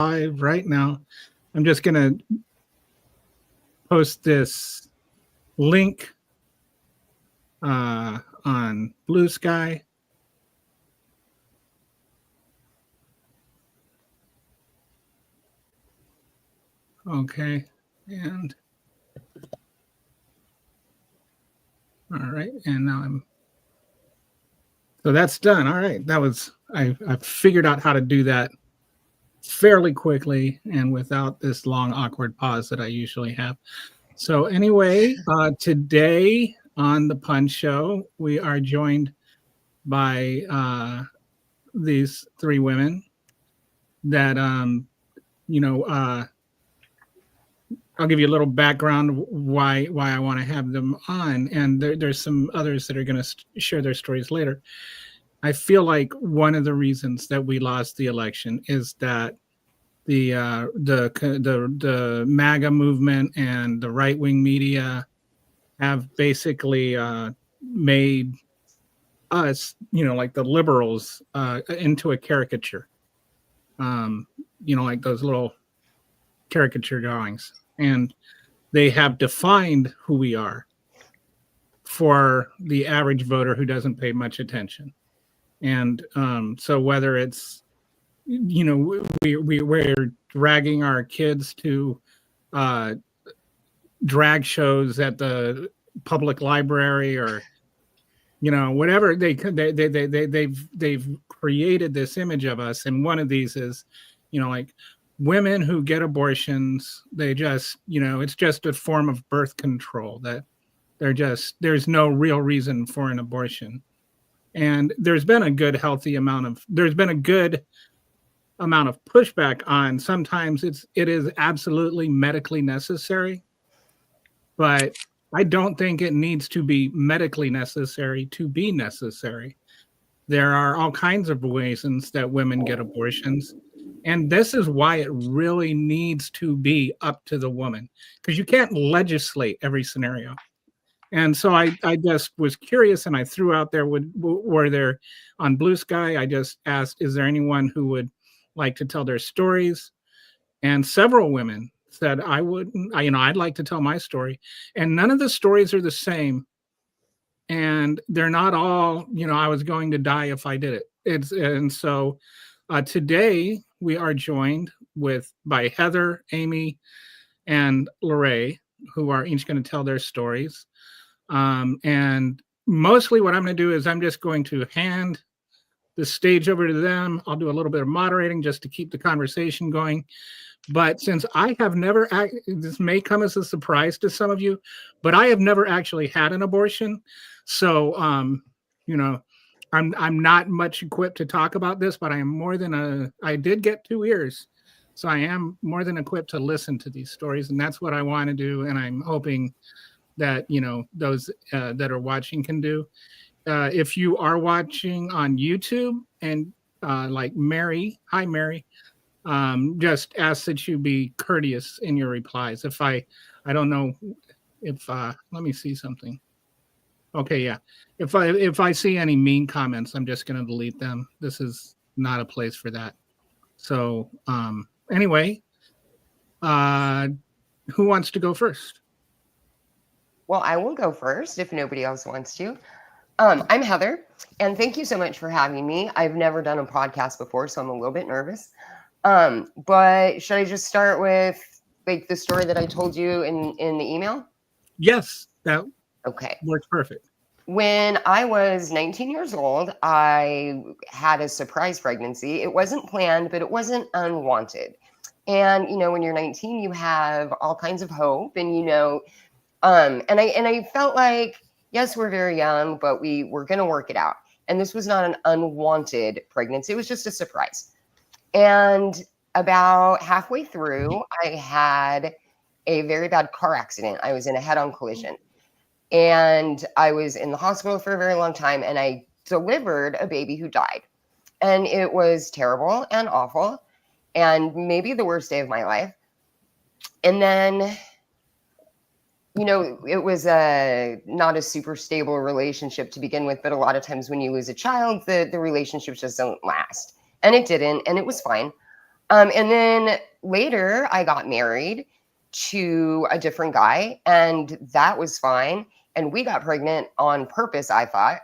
live right now. I'm just going to post this link on Blue Sky. Okay. And all right. And now so that's done. All right. I figured out how to do that fairly quickly and without this long, awkward pause that I usually have. So anyway, today on the Punch Show, we are joined by these three women that, I'll give you a little background why I want to have them on, and there's some others that are going to share their stories later. I feel like one of the reasons that we lost the election is that the MAGA movement and the right wing media have basically made us, like the liberals, into a caricature. Like those little caricature drawings, and they have defined who we are for the average voter who doesn't pay much attention. And so whether it's, we're dragging our kids to drag shows at the public library, or whatever, they've created this image of us. And one of these is, like women who get abortions, they just, it's just a form of birth control, that there's no real reason for an abortion. And there's been a good amount of pushback on, sometimes it is absolutely medically necessary, but I don't think it needs to be medically necessary to be necessary. There are all kinds of reasons that women get abortions. And this is why it really needs to be up to the woman, because you can't legislate every scenario. And so I just was curious, and I threw out there, were there on Blue Sky, I just asked, is there anyone who would like to tell their stories? And several women said, I'd like to tell my story. And none of the stories are the same. And they're not all, I was going to die if I did it. And so today we are joined by Heather, Amy, and Lorraine, who are each going to tell their stories. And mostly what I'm going to do is I'm just going to hand the stage over to them. I'll do a little bit of moderating just to keep the conversation going. But since I have never, this may come as a surprise to some of you, but I have never actually had an abortion. So, I'm not much equipped to talk about this, but I am I did get 2 ears. So I am more than equipped to listen to these stories. And that's what I want to do. And I'm hoping that, those that are watching can do. If you are watching on YouTube, and like Mary, hi Mary, just ask that you be courteous in your replies. If I don't know if let me see something. Okay, yeah. If I see any mean comments, I'm just going to delete them. This is not a place for that. So anyway, who wants to go first? Well, I will go first if nobody else wants to. I'm Heather, and thank you so much for having me. I've never done a podcast before, so I'm a little bit nervous. But should I just start with like the story that I told you in the email? Yes, that okay. Works perfect. When I was 19 years old, I had a surprise pregnancy. It wasn't planned, but it wasn't unwanted. And when you're 19, you have all kinds of hope, and and I felt like, yes, we're very young, but we were going to work it out. And this was not an unwanted pregnancy. It was just a surprise. And about halfway through, I had a very bad car accident. I was in a head-on collision. And I was in the hospital for a very long time, and I delivered a baby who died. And it was terrible and awful, and maybe the worst day of my life. And then, it was not a super stable relationship to begin with, but a lot of times when you lose a child, the relationship just doesn't last. And it didn't, and it was fine. And then later I got married to a different guy, and that was fine. And we got pregnant on purpose, I thought.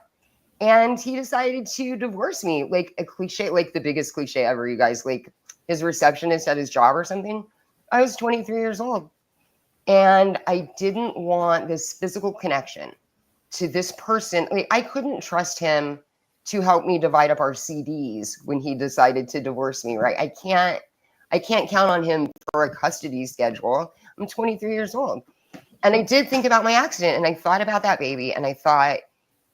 And he decided to divorce me, like a cliche, like the biggest cliche ever, you guys, like his receptionist at his job or something. I was 23 years old. And I didn't want this physical connection to this person. Like, I couldn't trust him to help me divide up our CDs when he decided to divorce me, right? I can't count on him for a custody schedule. I'm 23 years old. And I did think about my accident, and I thought about that baby, and I thought,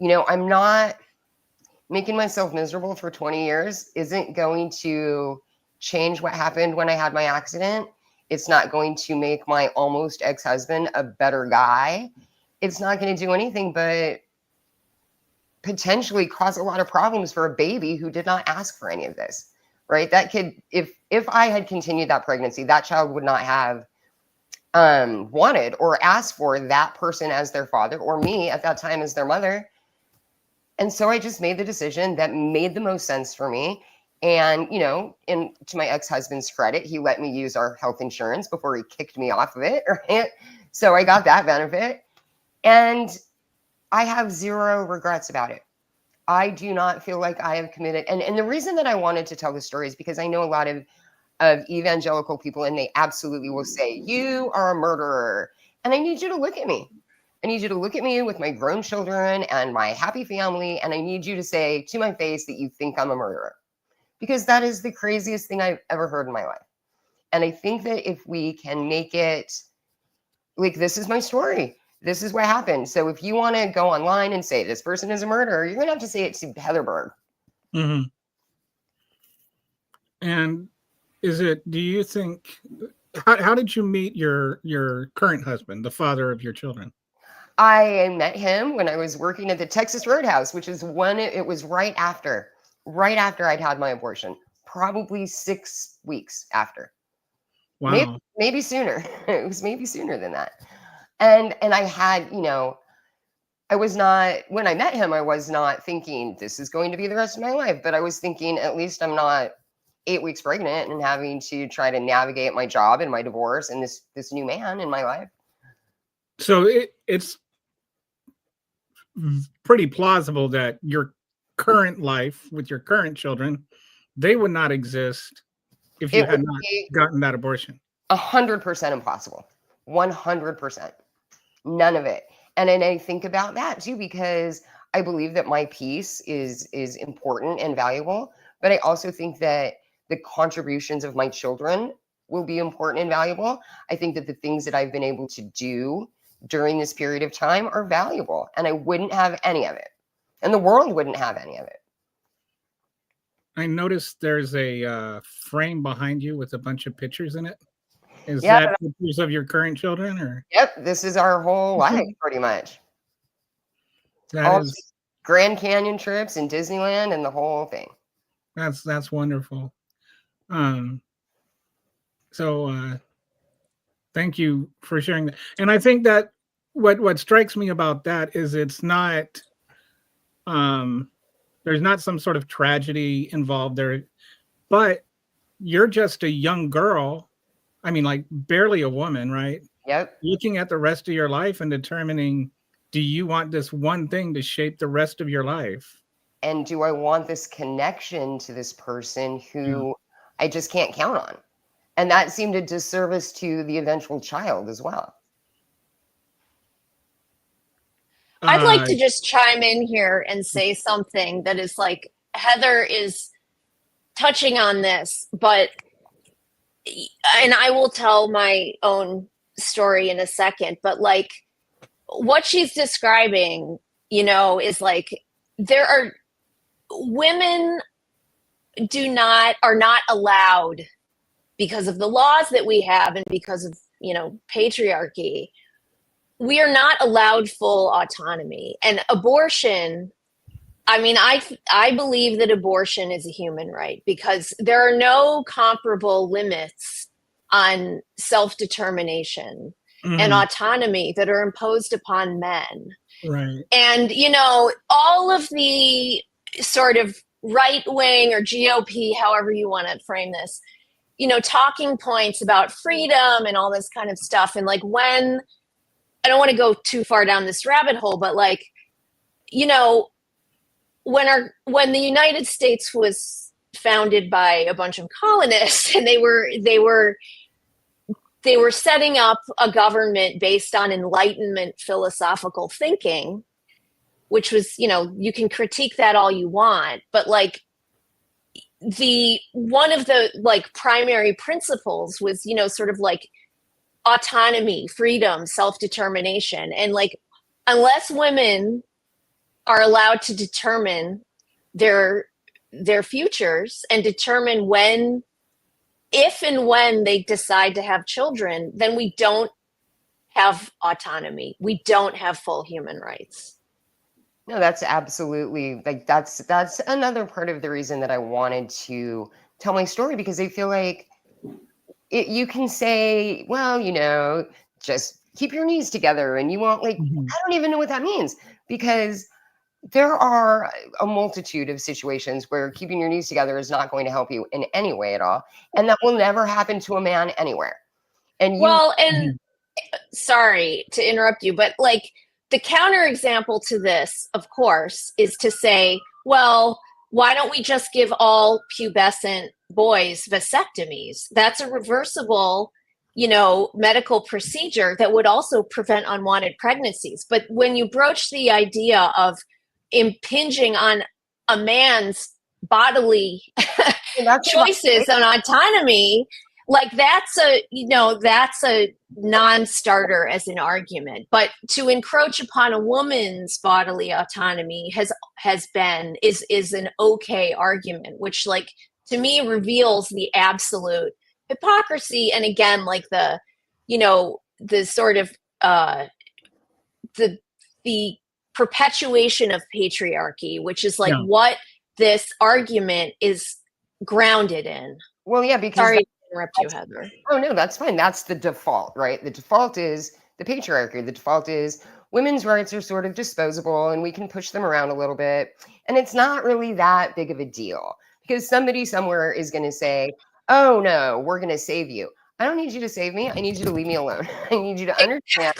I'm not making myself miserable for 20 years isn't going to change what happened when I had my accident. It's not going to make my almost ex-husband a better guy. It's not going to do anything but potentially cause a lot of problems for a baby who did not ask for any of this, right? That kid, if I had continued that pregnancy, that child would not have wanted or asked for that person as their father, or me at that time as their mother. And so I just made the decision that made the most sense for me. And, to my ex-husband's credit, he let me use our health insurance before he kicked me off of it, right? So I got that benefit. And I have zero regrets about it. I do not feel like I have committed. And the reason that I wanted to tell the story is because I know a lot of evangelical people, and they absolutely will say, you are a murderer. And I need you to look at me. I need you to look at me with my grown children and my happy family. And I need you to say to my face that you think I'm a murderer, because that is the craziest thing I've ever heard in my life. And I think that if we can make it like, this is my story, this is what happened. So if you want to go online and say this person is a murderer, you're going to have to say it to Heatherberg. Mm-hmm. And do you think, how did you meet your current husband, the father of your children? I met him when I was working at the Texas Roadhouse, which is when it was right after I'd had my abortion, probably 6 weeks after. Wow. Maybe sooner. It was maybe sooner than that. And I had, I was not, when I met him, I was not thinking this is going to be the rest of my life, but I was thinking, at least I'm not 8 weeks pregnant and having to try to navigate my job and my divorce and this new man in my life. So it's pretty plausible that your current life with your current children, they would not exist if you had not gotten that abortion. 100% impossible. 100%. None of it. And I think about that too, because I believe that my piece is important and valuable, but I also think that the contributions of my children will be important and valuable. I think that the things that I've been able to do during this period of time are valuable, and I wouldn't have any of it. And the world wouldn't have any of it. I noticed there's a frame behind you with a bunch of pictures in it. Is that pictures of your current children, or? Yep, this is our whole life, pretty much. All is Grand Canyon trips and Disneyland and the whole thing. That's wonderful. So thank you for sharing that. And I think that what strikes me about that is it's not there's not some sort of tragedy involved there, but you're just a young girl. I mean, like barely a woman, right? Yep. Looking at the rest of your life and determining, do you want this one thing to shape the rest of your life? And do I want this connection to this person who I just can't count on? And that seemed a disservice to the eventual child as well. I'd like to just chime in here and say something that is like, Heather is touching on this, and I will tell my own story in a second, but like what she's describing, is like, there are women are not allowed, because of the laws that we have and because of, patriarchy, we are not allowed full autonomy. And abortion, I mean, I believe that abortion is a human right, because there are no comparable limits on self-determination and autonomy that are imposed upon men. Right. And, all of the sort of right wing or GOP, however you want to frame this, talking points about freedom and all this kind of stuff. And like, when I don't want to go too far down this rabbit hole, but like, when the United States was founded by a bunch of colonists, and they were setting up a government based on Enlightenment philosophical thinking, which was, you can critique that all you want, but like, one of the like primary principles was, sort of like autonomy, freedom, self-determination. And like, unless women are allowed to determine their futures and determine if and when they decide to have children, then we don't have autonomy. We don't have full human rights. No, that's absolutely, like, that's another part of the reason that I wanted to tell my story, because I feel like you can say, well, just keep your knees together, and you won't, like, I don't even know what that means, because there are a multitude of situations where keeping your knees together is not going to help you in any way at all. And that will never happen to a man anywhere. And sorry to interrupt you, but like, the counterexample to this, of course, is to say, well, why don't we just give all pubescent boys vasectomies? That's a reversible, medical procedure that would also prevent unwanted pregnancies. But when you broach the idea of impinging on a man's bodily choices and autonomy, like, that's a non-starter as an argument. But to encroach upon a woman's bodily autonomy is an okay argument, which, like, to me reveals the absolute hypocrisy. And again, like, the sort of the perpetuation of patriarchy, which is like what this argument is grounded in. Well, yeah, because sorry to interrupt you, Heather. Oh no, that's fine. That's the default, right? The default is the patriarchy. The default is women's rights are sort of disposable, and we can push them around a little bit. And it's not really that big of a deal, because somebody somewhere is going to say, oh no, we're going to save you. I don't need you to save me. I need you to leave me alone. I need you to understand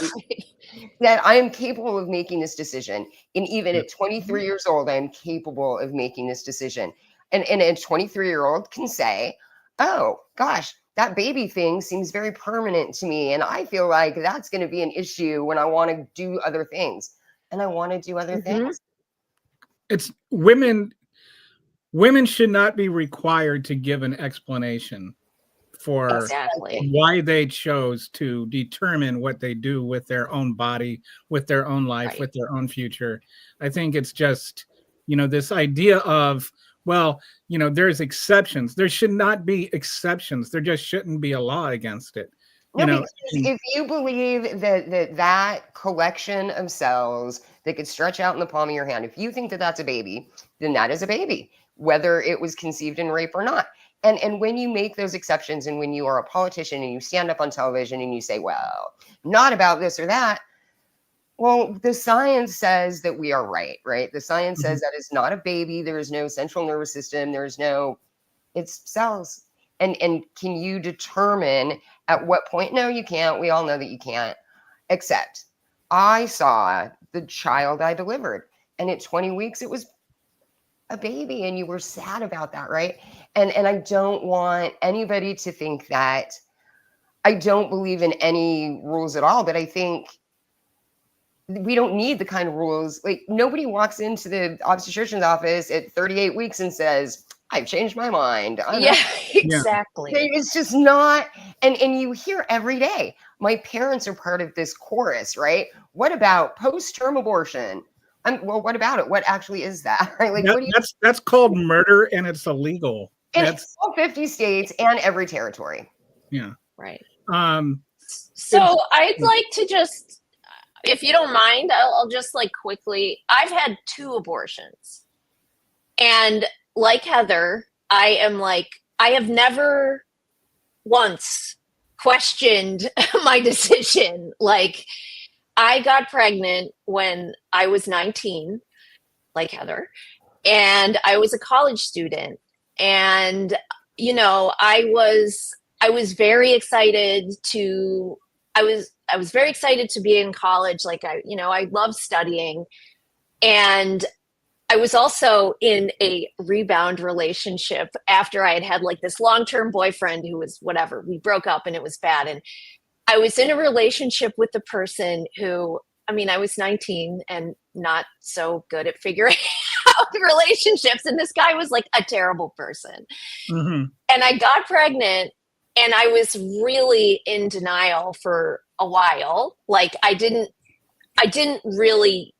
that I am capable of making this decision. And even at 23 years old, I am capable of making this decision. And a 23-year-old can say, oh gosh, that baby thing seems very permanent to me, and I feel like that's going to be an issue when I want to do other things. And I want to do other things. It's women should not be required to give an explanation for why they chose to determine what they do with their own body, with their own life, with their own future. I think it's just, this idea of, well, there's exceptions. There should not be exceptions. There just shouldn't be a law against it. Because if you believe that collection of cells that could stretch out in the palm of your hand, if you think that that's a baby, then that is a baby, whether it was conceived in rape or not. And when you make those exceptions, and when you are a politician and you stand up on television and you say, well, not about this or that, well, the science says that we are right? The science says that it's not a baby. There is no central nervous system. It's cells. And can you determine at what point? No, you can't. We all know that you can't. Except I saw the child I delivered, and at 20 weeks, it was a baby, and you were sad about that, right? And I don't want anybody to think that I don't believe in any rules at all, but I think we don't need the kind of rules. Like, nobody walks into the obstetrician's office at 38 weeks and says, I've changed my mind. Exactly. It's just not. And you hear every day, my parents are part of this chorus, right? What about post-term abortion? Well, what about it? What actually is that? Right? Like, that's called murder, and it's illegal. It's all 50 states and every territory. Yeah. Right. So I'd like to just, if you don't mind, I'll just like quickly, I've had 2 abortions. And like Heather, I have never once questioned my decision. Like, I got pregnant when I was 19, like Heather, and I was a college student. And I was very excited to, I was very excited to be in college. Like I love studying, and I was also in a rebound relationship after I had like this long-term boyfriend who was whatever. We broke up and it was bad. And I was in a relationship with the person who, I was 19 and not so good at figuring out relationships. And this guy was like a terrible person. Mm-hmm. And I got pregnant and I was really in denial for a while. Like I didn't really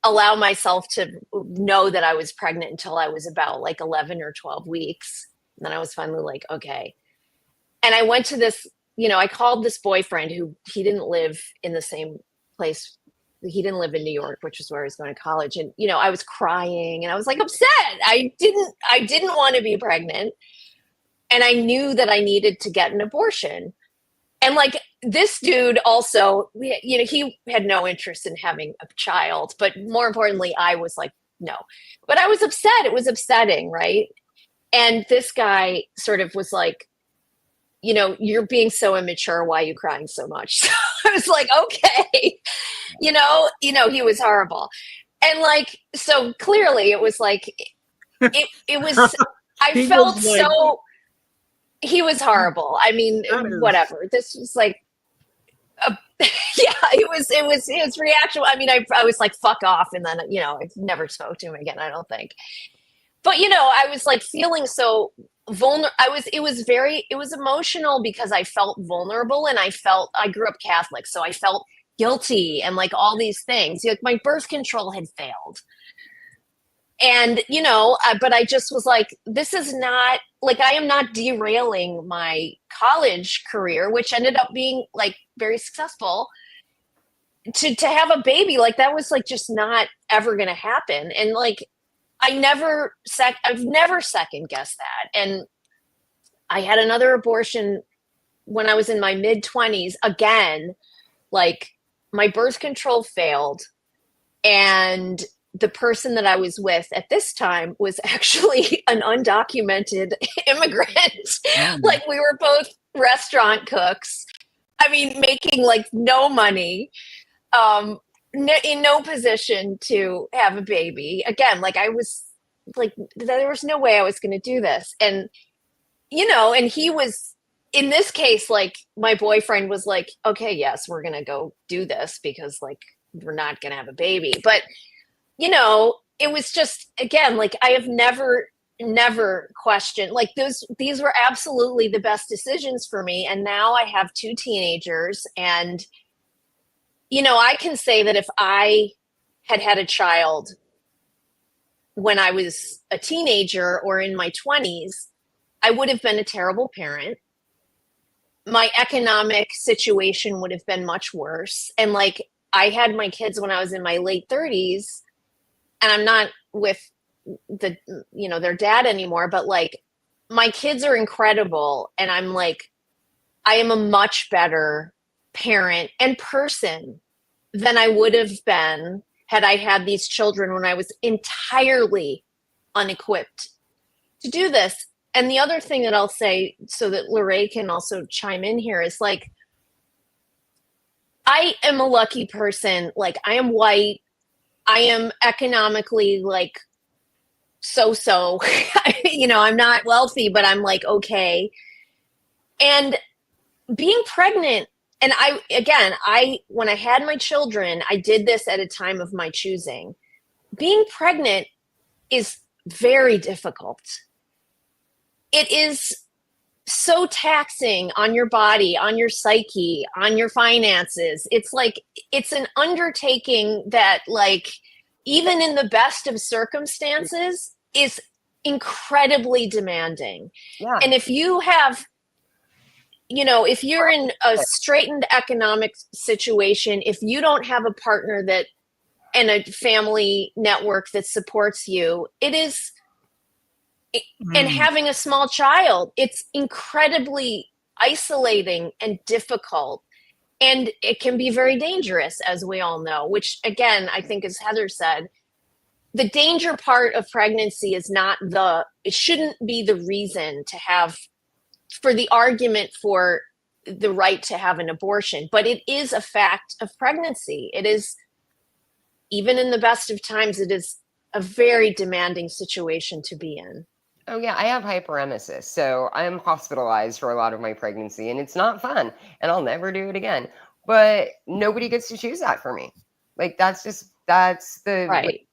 allow myself to know that I was pregnant until I was about like 11 or 12 weeks. And then I was finally like, okay. And I went to this, I called this boyfriend who he didn't live in the same place. He didn't live in New York, which is where I was going to college. And, I was crying and I was like upset. I didn't want to be pregnant. And I knew that I needed to get an abortion. And like this dude also, he had no interest in having a child, but more importantly, I was like, no, but I was upset. It was upsetting. Right. And this guy sort of was like, you're being so immature. Why are you crying so much? So I was like, okay, he was horrible. And like, so clearly it was like, it was, I felt like, so, he was horrible. Whatever. This was like, his reaction. I was like, fuck off. And then, I never spoke to him again, I don't think. But, I was like feeling so vulnerable. It was emotional because I felt vulnerable and I grew up Catholic. So I felt guilty and like all these things. Like my birth control had failed. And, but I just was like, this is not like, I am not derailing my college career, which ended up being like very successful to have a baby. Like that was like, just not ever going to happen. And like, I've never second guessed that. And I had another abortion when I was in my mid-20s. Again, like my birth control failed. And the person that I was with at this time was actually an undocumented immigrant. Like we were both restaurant cooks. Making like no money, in no position to have a baby. Again, like I was like, there was no way I was going to do this. And, and he was, in this case, like my boyfriend was like, okay, yes, we're going to go do this because like, we're not going to have a baby. But it was just, again, like I have never questioned, like these were absolutely the best decisions for me. And now I have 2 teenagers and, I can say that if I had a child when I was a teenager or in my 20s, I would have been a terrible parent. My economic situation would have been much worse. And like, I had my kids when I was in my late 30s, and I'm not with their dad anymore, but like my kids are incredible. And I'm like, I am a much better parent and person than I would have been had I had these children when I was entirely unequipped to do this. And the other thing that I'll say, so that Lorraine can also chime in here, is like, I am a lucky person. Like I am white. I am economically like so, I'm not wealthy, but I'm like, okay. And being pregnant, and when I had my children, I did this at a time of my choosing. Being pregnant is very difficult. It is so taxing on your body, on your psyche, on your finances. It's like, it's an undertaking that like, even in the best of circumstances is incredibly demanding. Yeah. And if you have, if you're in a straitened economic situation, if you don't have a partner that and a family network that supports you, it is, and having a small child, it's incredibly isolating and difficult. And it can be very dangerous, as we all know, which again, I think as Heather said, the danger part of pregnancy is not it shouldn't be the reason for the argument for the right to have an abortion, but it is a fact of pregnancy. It is, even in the best of times, it is a very demanding situation to be in. Oh yeah, I have hyperemesis, so I'm hospitalized for a lot of my pregnancy, and it's not fun, and I'll never do it again. But nobody gets to choose that for me. Like that's the Right.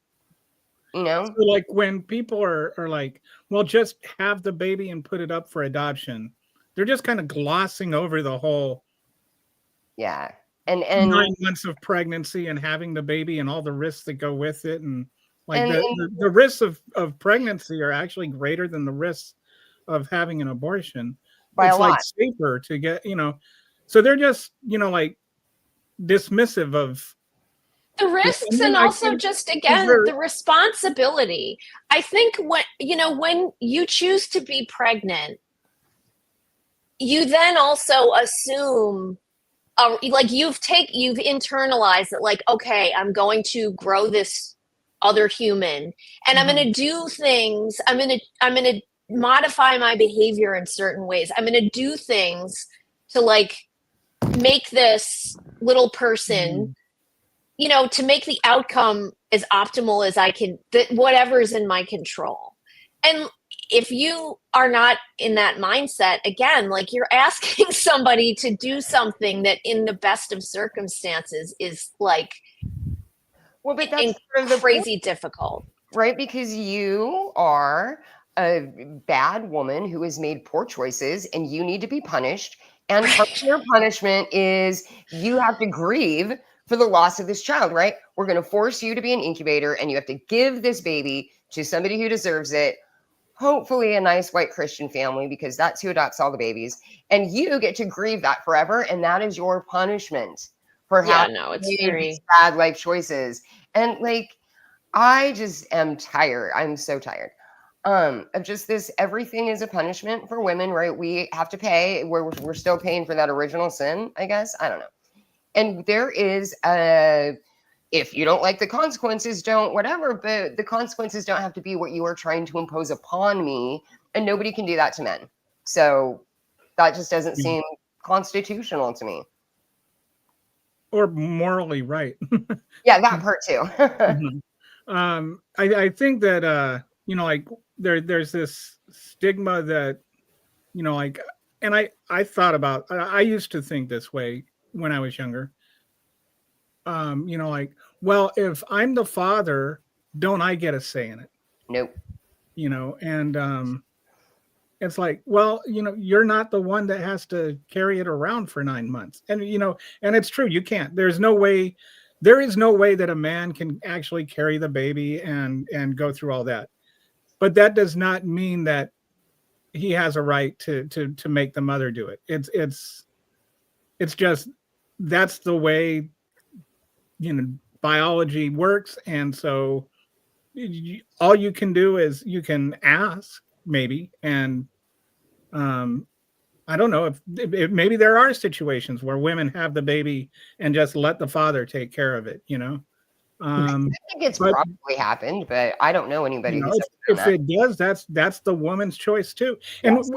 you know. So like when people are like, well, just have the baby and put it up for adoption, they're just kind of glossing over the whole Yeah. And 9 months of pregnancy and having the baby and all the risks that go with it. And like and the risks of pregnancy are actually greater than the risks of having an abortion. by a It's like lot. safer to get, so they're just, like dismissive of The and risks, then and I also think just, is again, there the responsibility. I think when you choose to be pregnant, you then also assume, like you've internalized that, like, okay, I'm going to grow this other human, and I'm going to do things. I'm going to modify my behavior in certain ways. I'm going to do things to like make this little person, to make the outcome as optimal as I can, that whatever's in my control. And if you are not in that mindset, again, like you're asking somebody to do something that in the best of circumstances is like, Well, but that's sort of the crazy point, difficult. right? Because you are a bad woman who has made poor choices and you need to be punished. And part of your punishment is you have to grieve for the loss of this child, right? We're going to force you to be an incubator and you have to give this baby to somebody who deserves it. Hopefully a nice white Christian family, because that's who adopts all the babies. And you get to grieve that forever. And that is your punishment for having It's made these bad life choices. And like, I just am tired. I'm so tired. Of just this, everything is a punishment for women, right? We have to pay. We're still paying for that original sin, I guess. I don't know. And there is if you don't like the consequences, don't whatever, but the consequences don't have to be what you are trying to impose upon me. And nobody can do that to men. So that just doesn't seem constitutional to me. or morally right. Yeah, that part too. I think that like there's this stigma that like, and I thought about, I used to think this way when I was younger. Like, well, if I'm the father, don't I get a say in it? Nope. And it's like, well, you're not the one that has to carry it around for 9 months. And and it's true, you can't. There is no way that a man can actually carry the baby and go through all that. But that does not mean that he has a right to make the mother do it. It's just, that's the way biology works. And so all you can do is you can ask, maybe. And I don't know if maybe there are situations where women have the baby and just let the father take care of it. I think it's But probably happened, but I don't know anybody who's ever done if it does, that's the woman's choice too. that. And Yes.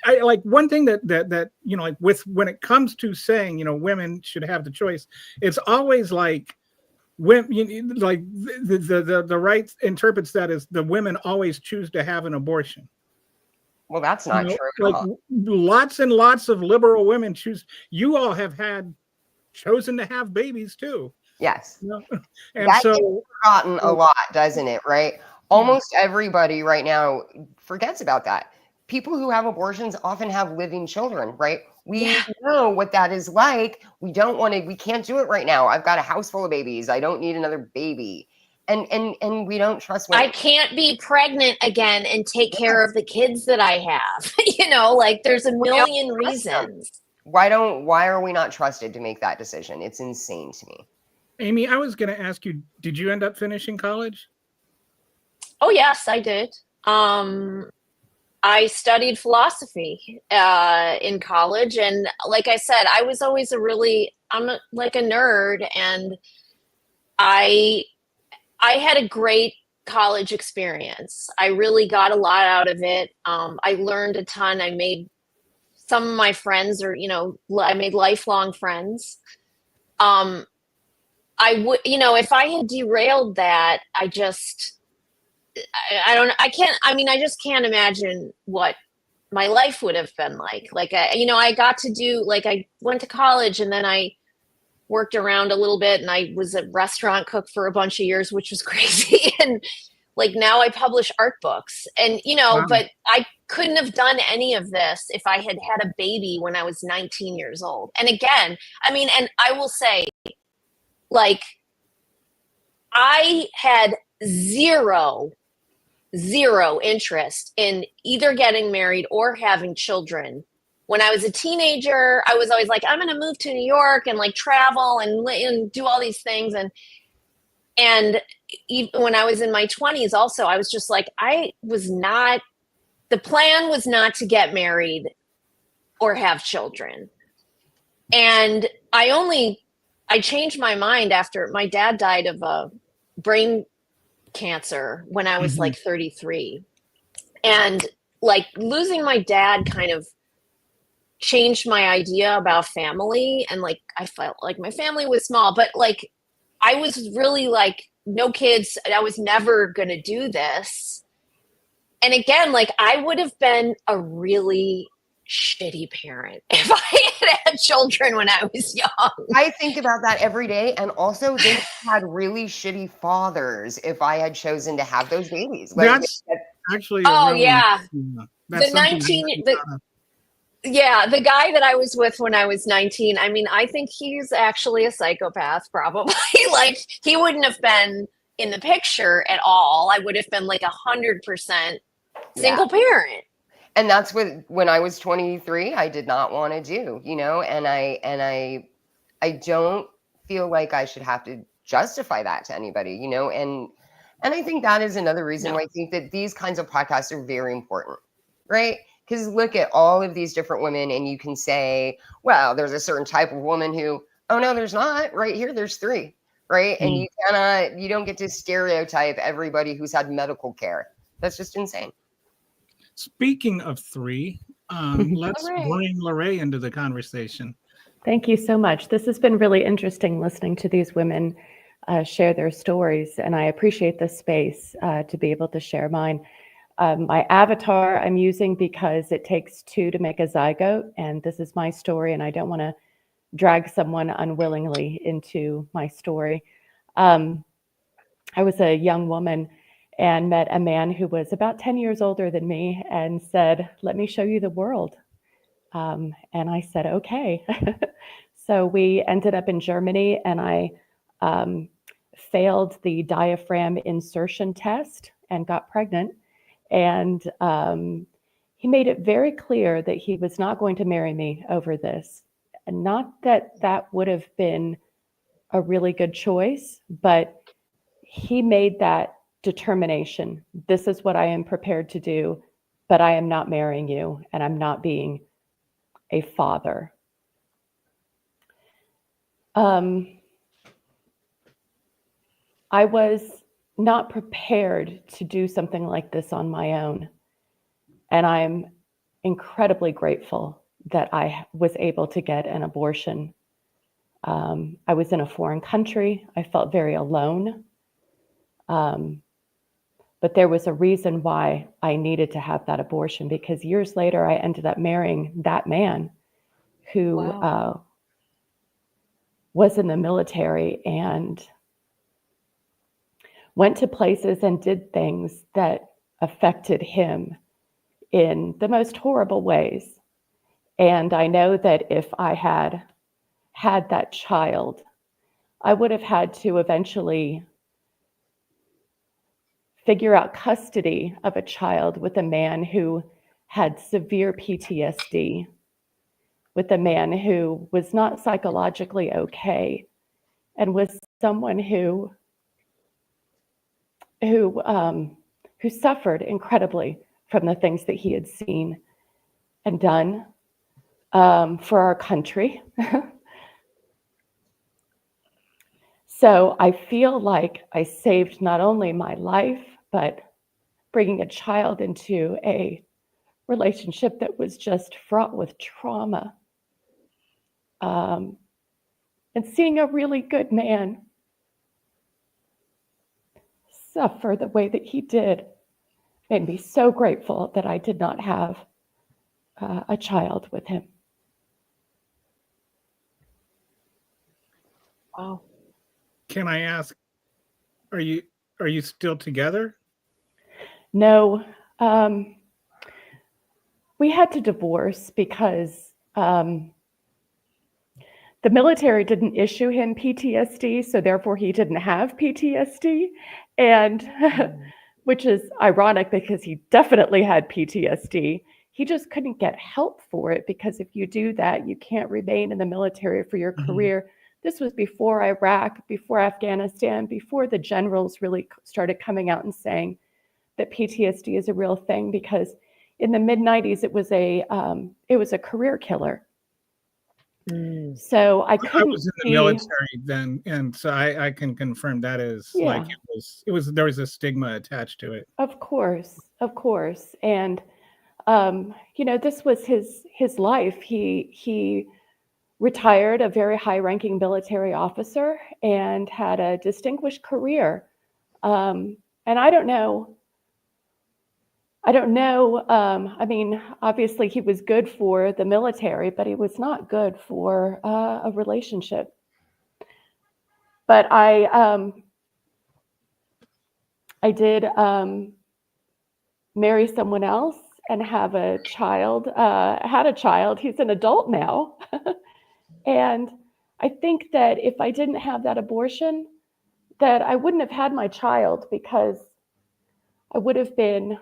I like one thing that like with when it comes to saying women should have the choice, it's always like women, like the right interprets that as the women always choose to have an abortion. Well, that's not true at Like all. lots and lots of liberal women choose. You all have chosen to have babies too. Yes. And That so gets forgotten a lot, doesn't it? Right? Almost everybody right now forgets about that. People who have abortions often have living children, right? We know what that is like. We can't do it right now. I've got a house full of babies. I don't need another baby. And we don't trust women. I can't be pregnant again and take care of the kids that I have. Like there's a million reasons. Why are we not trusted to make that decision? It's insane to me. Amy, I was going to ask you, did you end up finishing college? Oh, yes, I did. I studied philosophy in college. And like I said, I was always like a nerd. And I had a great college experience. I really got a lot out of it. I learned a ton. I made some of my friends, or, I made lifelong friends. I would, if I had derailed that, I just can't imagine what my life would have been like. Like, I got to do, like, I went to college and then I worked around a little bit, and I was a restaurant cook for a bunch of years, which was crazy. And like, now I publish art books, and, Wow. but I couldn't have done any of this if I had had a baby when I was 19 years old. And again, and I will say, like, I had zero interest in either getting married or having children. When I was a teenager, I was always like, I'm going to move to New York and like travel and do all these things. And even when I was in my 20s also, I was just like, the plan was not to get married or have children. And I changed my mind after my dad died of a brain cancer when I was like 33. And like, losing my dad kind of changed my idea about family. And like, I felt like my family was small, but like, I was really like, no kids. I was never going to do this. And again, like, I would have been a really shitty parent if I had children when I was young. I think about that every day. And also, they had really shitty fathers if I had chosen to have those babies. Like, That's actually the 19 the guy that I was with when I was 19, I think he's actually a psychopath, probably. Like, he wouldn't have been in the picture at all. I would have been like 100% single parent. And that's when I was 23, I did not want to do, and I don't feel like I should have to justify that to anybody, and I think that is another reason why I think that these kinds of podcasts are very important, right? Because look at all of these different women, and you can say, well, there's a certain type of woman who, oh no, there's not. Right here, there's three, right? And you don't get to stereotype everybody who's had medical care. That's just insane. Speaking of three, let's bring Lorraine into the conversation. Thank you so much. This has been really interesting listening to these women share their stories, and I appreciate this space to be able to share mine. My avatar I'm using because it takes two to make a zygote, and this is my story, and I don't want to drag someone unwillingly into my story. I was a young woman and met a man who was about 10 years older than me and said, let me show you the world. And I said, okay. So we ended up in Germany, and I failed the diaphragm insertion test and got pregnant. And he made it very clear that he was not going to marry me over this. And not that that would have been a really good choice, but he made that determination. This is what I am prepared to do, but I am not marrying you, and I'm not being a father. I was not prepared to do something like this on my own. And I'm incredibly grateful that I was able to get an abortion. I was in a foreign country. I felt very alone. But there was a reason why I needed to have that abortion, because years later, I ended up marrying that man who was in the military and went to places and did things that affected him in the most horrible ways. And I know that if I had had that child, I would have had to eventually figure out custody of a child with a man who had severe PTSD, with a man who was not psychologically okay, and was someone who suffered incredibly from the things that he had seen and done for our country. So I feel like I saved not only my life, but bringing a child into a relationship that was just fraught with trauma, and seeing a really good man suffer the way that he did made me so grateful that I did not have a child with him. Wow. Can I ask, are you still together? No, we had to divorce because the military didn't issue him PTSD, so therefore he didn't have PTSD, and which is ironic because he definitely had PTSD. He just couldn't get help for it because if you do that, you can't remain in the military for your career. This was before Iraq, before Afghanistan, before the generals really started coming out and saying that PTSD is a real thing, because in the mid-90s it was a career killer. So I couldn't. I was in the military then, and so I can confirm that is like it was there was a stigma attached to it. Of course, and this was his life. He retired, a very high-ranking military officer, and had a distinguished career. And I don't know. I mean, obviously he was good for the military, but he was not good for a relationship. But I did marry someone else and have a child. Had a child. He's an adult now. And I think that if I didn't have that abortion, that I wouldn't have had my child, because I would have been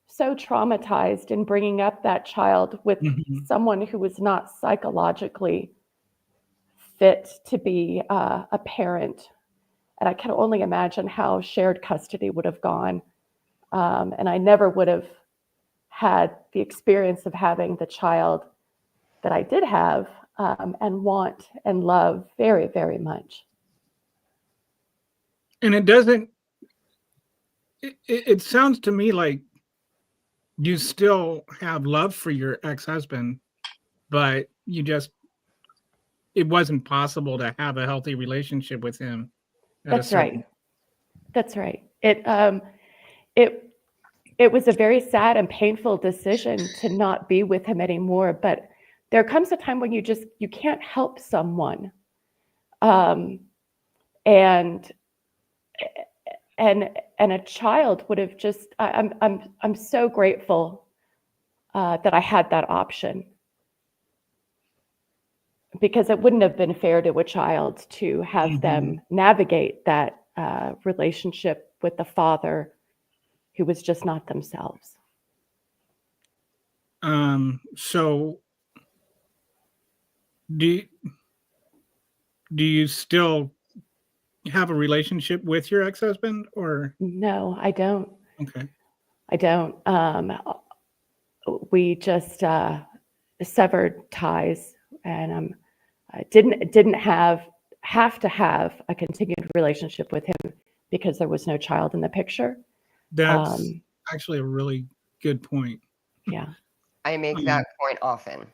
so traumatized in bringing up that child with someone who was not psychologically fit to be a parent. And I can only imagine how shared custody would have gone. And I never would have had the experience of having the child that I did have and want and love very, very much. And it sounds to me like you still have love for your ex-husband, but it wasn't possible to have a healthy relationship with him. That's right. It was a very sad and painful decision to not be with him anymore, but there comes a time when you can't help someone. And a child would have just, I'm so grateful that I had that option, because it wouldn't have been fair to a child to have them navigate that relationship with the father who was just not themselves. So do you still have a relationship with your ex-husband, or? No, I don't. Okay. I don't. We just severed ties, and I didn't have to have a continued relationship with him because there was no child in the picture. That's actually a really good point. Yeah. I make that point often.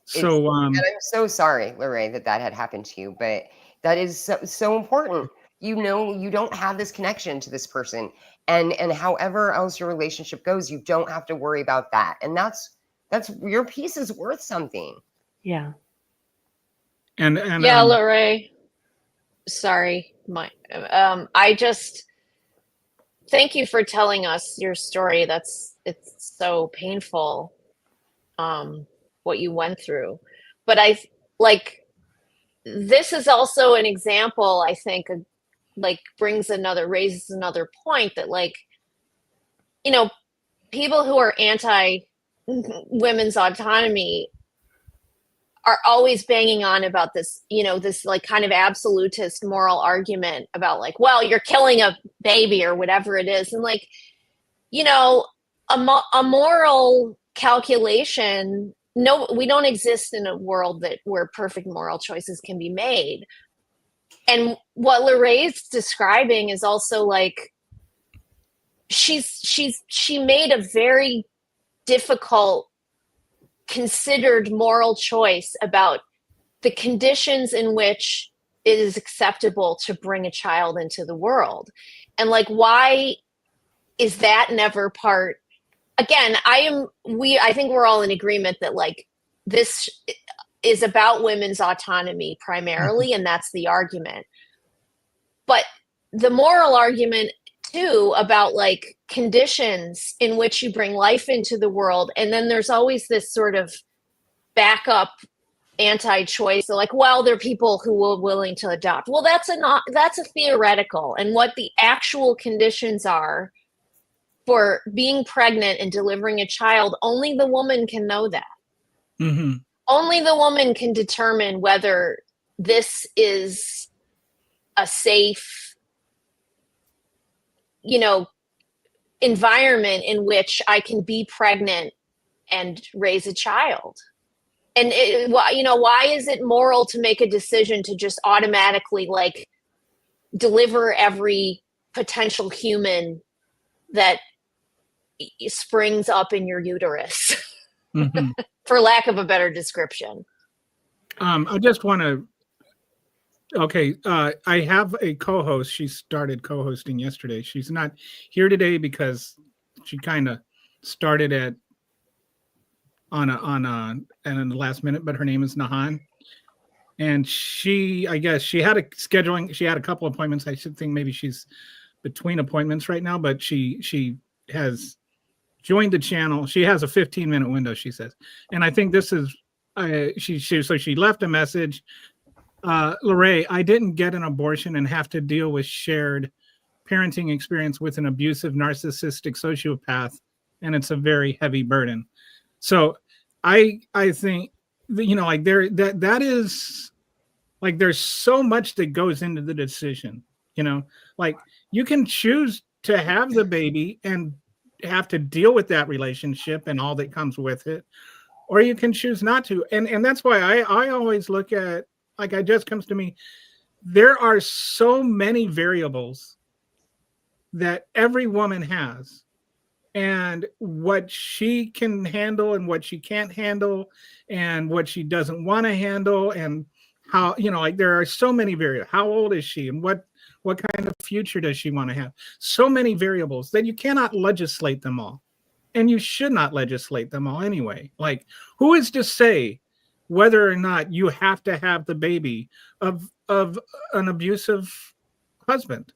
So, and I'm so sorry, Lorraine, that had happened to you, but that is so important. You don't have this connection to this person, and however else your relationship goes, you don't have to worry about that. And that's your piece is worth something. Yeah. And yeah, Lorraine. Sorry, I just thank you for telling us your story. It's so painful, what you went through. But this is also an example, I think, raises another point that, people who are anti women's autonomy are always banging on about this, this kind of absolutist moral argument about well, you're killing a baby or whatever it is. And a moral calculation, no, we don't exist in a world where perfect moral choices can be made. And what Lorraine's describing is also she made a very difficult, considered moral choice about the conditions in which it is acceptable to bring a child into the world. And like, why is that never part? Again, I think we're all in agreement that like this is about women's autonomy primarily, and that's the argument. But the moral argument too about like conditions in which you bring life into the world, and then there's always this sort of backup anti-choice. So like, well, there are people who are willing to adopt. Well, that's a theoretical, and what the actual conditions are for being pregnant and delivering a child, only the woman can know that. Mm-hmm. Only the woman can determine whether this is a safe, environment in which I can be pregnant and raise a child. And why is it moral to make a decision to just automatically like deliver every potential human that springs up in your uterus, Mm-hmm. for lack of a better description? I just want to. Okay, I have a co-host. She started co-hosting yesterday. She's not here today because she kind of started in the last minute. But her name is Nahan, and I guess she had a couple appointments. I should think maybe she's between appointments right now. But she has joined the channel. She has a 15-minute window, she says, and I think this is. So she left a message. Lorraine, I didn't get an abortion and have to deal with shared parenting experience with an abusive, narcissistic sociopath, and it's a very heavy burden. So I think like that is like there's so much that goes into the decision. Like you can choose to have the baby and have to deal with that relationship and all that comes with it, or you can choose not to. And that's why I always look at, like, it just comes to me, there are so many variables that every woman has, and what she can handle and what she can't handle and what she doesn't want to handle, and how, like there are so many variables. How old is she, and what kind of future does she want to have? So many variables that you cannot legislate them all, and you should not legislate them all anyway. Like, who is to say whether or not you have to have the baby of an abusive husband?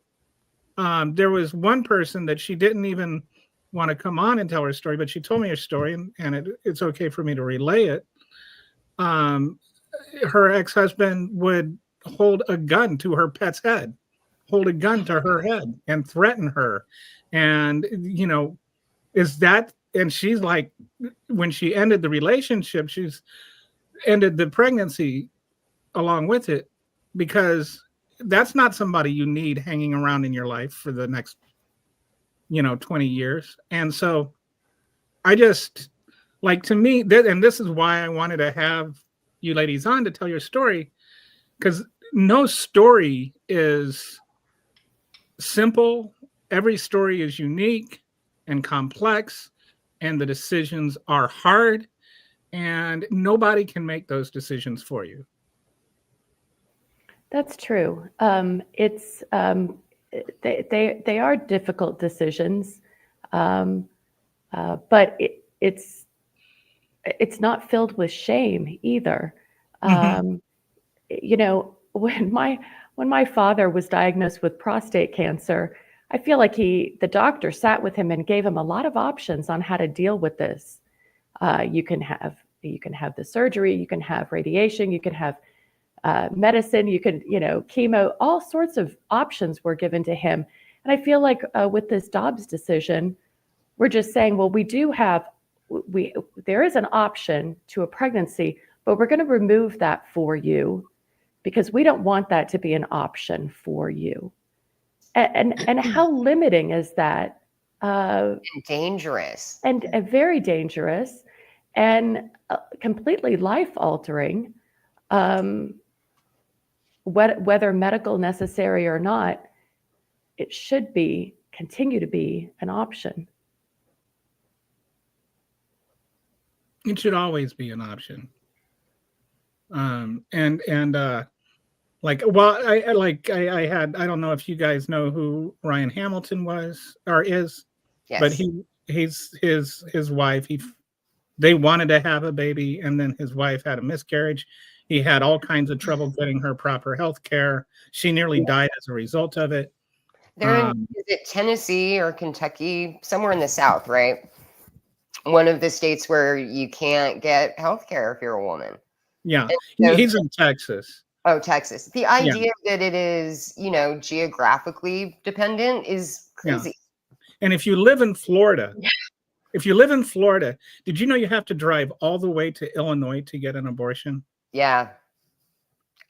There was one person that she didn't even want to come on and tell her story, but she told me her story, and it's okay for me to relay it. Her ex-husband would hold a gun to her pet's head, hold a gun to her head, and threaten her. And, and she's like, when she ended the relationship, she's ended the pregnancy along with it, because that's not somebody you need hanging around in your life for the next 20 years. And so I just, like, to me, and this is why I wanted to have you ladies on to tell your story, because no story is simple. Every story is unique and complex, and the decisions are hard, and nobody can make those decisions for you. That's true. It's they are difficult decisions, but it's not filled with shame either. Mm-hmm. When my father was diagnosed with prostate cancer, I feel like the doctor sat with him and gave him a lot of options on how to deal with this. You can have the surgery, you can have radiation, you can have medicine, you can, chemo, all sorts of options were given to him. And I feel like with this Dobbs decision, we're just saying, well, there is an option to a pregnancy, but we're going to remove that for you because we don't want that to be an option for you. And how limiting is that? And dangerous. And very dangerous, and completely life altering. Whether medical necessary or not, it should be continue to be an option? It should always be an option. Like, well, I don't know if you guys know who Ryan Hamilton was or is, but Yes. his wife, they wanted to have a baby, and then his wife had a miscarriage. He had all kinds of trouble getting her proper health care. She nearly died as a result of it. They're in, is it Tennessee or Kentucky, somewhere in the South, right? One of the states where you can't get health care if you're a woman. Yeah, And so, he's in Texas. oh, Texas. The idea that it is, geographically dependent is crazy. Yeah. And if you live in Florida, did you know you have to drive all the way to Illinois to get an abortion? Yeah.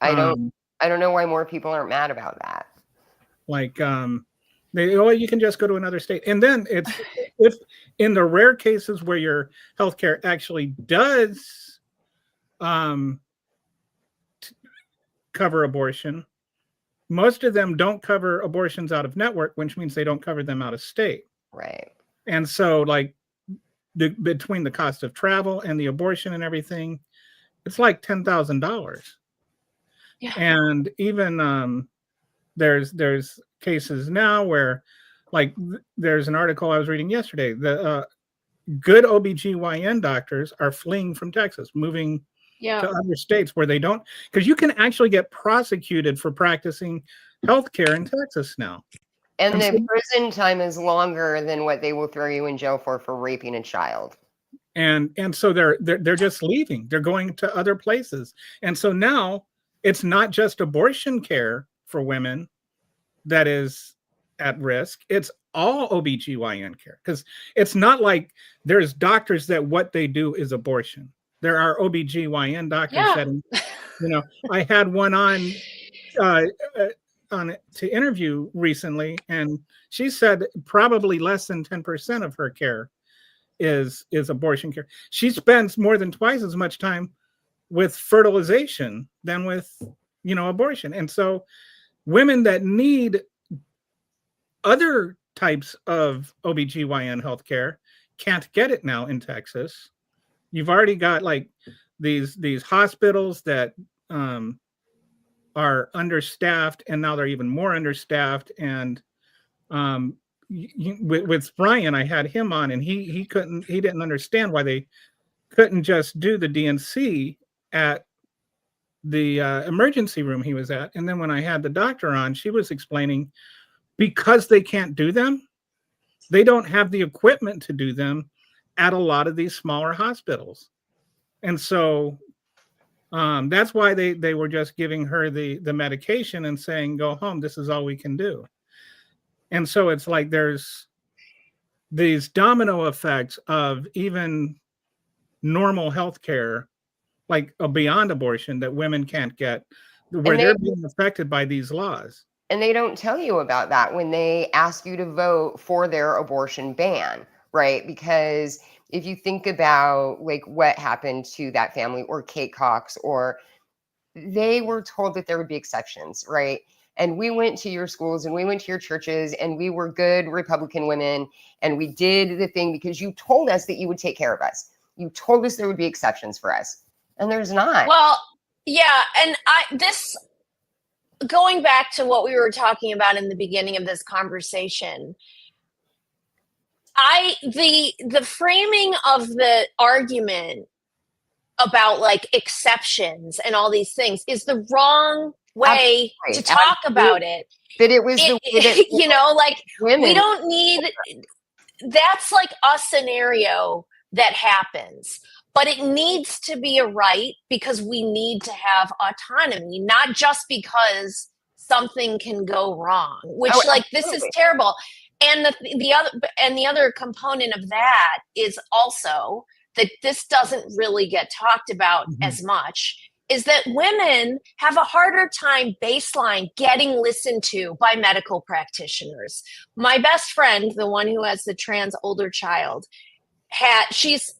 I don't know why more people aren't mad about that. Like, you can just go to another state. And then if in the rare cases where your healthcare actually does cover abortion, most of them don't cover abortions out of network, which means they don't cover them out of state. Right. And so, like, between the cost of travel and the abortion and everything, it's like $10,000. Yeah. And even there's cases now where, like, there's an article I was reading yesterday. The good OBGYN doctors are fleeing from Texas, moving to other states where they don't, because you can actually get prosecuted for practicing healthcare in Texas now. And the prison time is longer than what they will throw you in jail for raping a child. And so they're just leaving. They're going to other places. And so now it's not just abortion care for women that is at risk. It's all OBGYN care, because it's not like there's doctors that what they do is abortion. There are OBGYN doctors that, I had one on to interview recently, and she said probably less than 10% of her care is abortion care. She spends more than twice as much time with fertilization than with, abortion. And so women that need other types of OBGYN healthcare can't get it now in Texas. You've already got like these hospitals that are understaffed, and now they're even more understaffed. And with Brian, I had him on, and he didn't understand why they couldn't just do the DNC at the emergency room he was at. And then when I had the doctor on, she was explaining, because they can't do them, they don't have the equipment to do them at a lot of these smaller hospitals. And so that's why they were just giving her the medication and saying, go home, this is all we can do. And so it's like there's these domino effects of even normal healthcare, like beyond abortion, that women can't get, where they're being affected by these laws. And they don't tell you about that when they ask you to vote for their abortion ban, right? Because if you think about like what happened to that family or Kate Cox, or they were told that there would be exceptions, right? And we went to your schools and we went to your churches and we were good Republican women, and we did the thing because you told us that you would take care of us. You told us there would be exceptions for us, and there's not. Well, yeah. And going back to what we were talking about in the beginning of this conversation, the framing of the argument about like exceptions and all these things is the wrong way to talk about it. That it was the way that like women. We don't need, that's like a scenario that happens, but it needs to be a right because we need to have autonomy, not just because something can go wrong, which this is terrible. And the other component of that is also that this doesn't really get talked about as much, is that women have a harder time baseline getting listened to by medical practitioners. My best friend, the one who has the trans older child, she's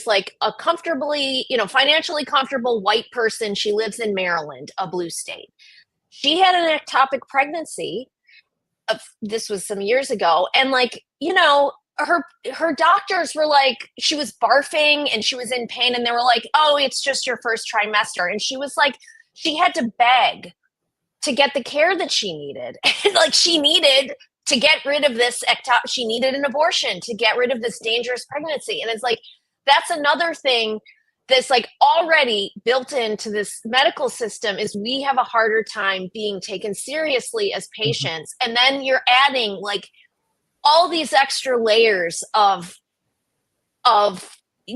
like a comfortably, financially comfortable white person. She lives in Maryland, a blue state. She had an ectopic pregnancy. this was some years ago, and like, you know, her doctors were like, she was barfing and she was in pain, and they were like, oh, it's just your first trimester. And she was like, she had to beg to get the care that she needed. And like, she needed to get rid of this she needed an abortion to get rid of this dangerous pregnancy. And it's like, that's another thing that's like already built into this medical system, is we have a harder time being taken seriously as patients. And then you're adding like all these extra layers of